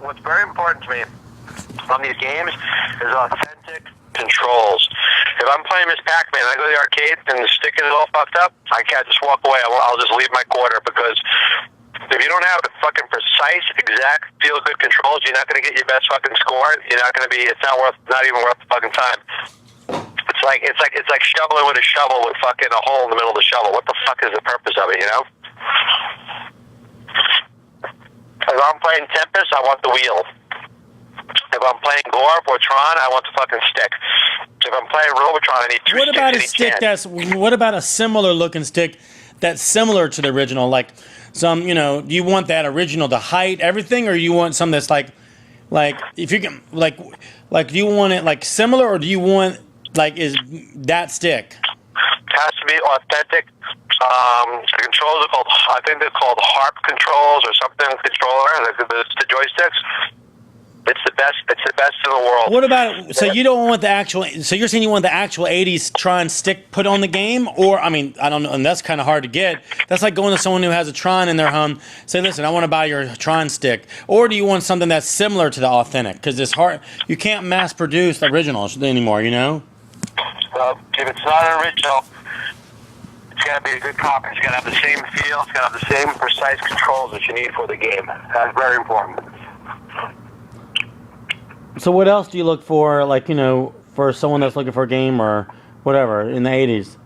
what's very important to me on these games is authentic controls. If I'm playing Miss Pac-Man and I go to the arcade and the stick is all fucked up, I can't just walk away. I'll just leave my quarter, because if you don't have the fucking precise, exact, feel-good controls, you're not going to get your best fucking score. You're not going to be. It's not even worth the fucking time. It's like shoveling with a shovel with fucking a hole in the middle of the shovel. What the fuck is the purpose of it? You know? If I'm playing Tempest, I want the wheel. If I'm playing Gorb or Tron, I want the fucking stick. If I'm playing Robotron, I need two What sticks about a in each stick hand. what about a similar looking stick that's similar to the original? Like some, you know, do you want that original to height everything, or you want something that's like if you can do you want it like similar, or do you want like is that stick? It has to be authentic. The controls are called, I think they're called harp controls or something. Controller, the joysticks. It's the best. It's the best in the world. What about, so you don't want the actual, so you're saying you want the actual 80s Tron stick put on the game? Or, I mean, I don't know, and that's kind of hard to get. That's like going to someone who has a Tron in their home, say, listen, I want to buy your Tron stick. Or do you want something that's similar to the authentic? Because it's hard, you can't mass produce the originals anymore, you know? If it's not an original, it's got to be a good copy. It's got to have the same feel. It's got to have the same precise controls that you need for the game. That's very important. So what else do you look for, like, you know, for someone that's looking for a game or whatever in the 80s?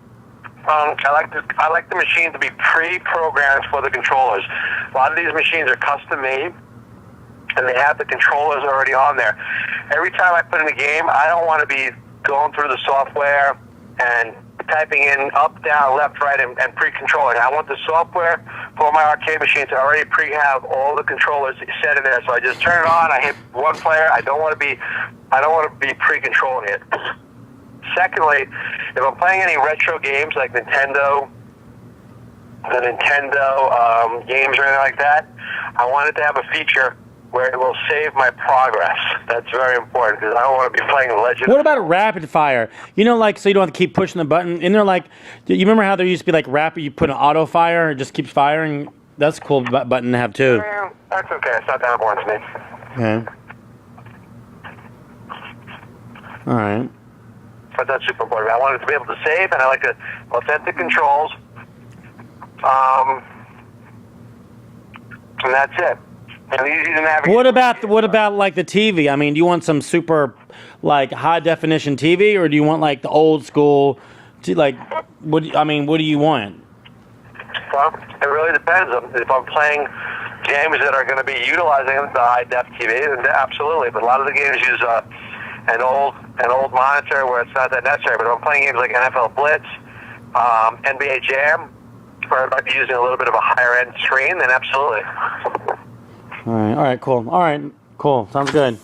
I like the machine to be pre-programmed for the controllers. A lot of these machines are custom made, and they have the controllers already on there. Every time I put in a game, I don't want to be going through the software and typing in up, down, left, right, and pre-controlling. I want the software for my arcade machine to already pre-have all the controllers set in there. So I just turn it on, I hit one player. I don't want to be pre-controlling it. Secondly, if I'm playing any retro games like the Nintendo games or anything like that, I want it to have a feature where it will save my progress. That's very important, because I don't want to be playing Legend. What about a rapid fire? You know, like, so you don't have to keep pushing the button. And they're like, you remember how there used to be like rapid, you put an auto fire, it just keeps firing? That's a cool button to have too. Yeah, that's okay. It's not that important to me. Okay. All right. But that's super important. I want it to be able to save, and I like the authentic controls. And that's it. And easy to navigate. What about like the TV? I mean, do you want some super like high definition TV, or do you want like the old school? Like, what do you want? Well, it really depends. If I'm playing games that are going to be utilizing the high def TV, then absolutely. But a lot of the games use an old monitor where it's not that necessary. But if I'm playing games like NFL Blitz, NBA Jam, where I might be using a little bit of a higher end screen, then absolutely. All right, cool. Sounds good.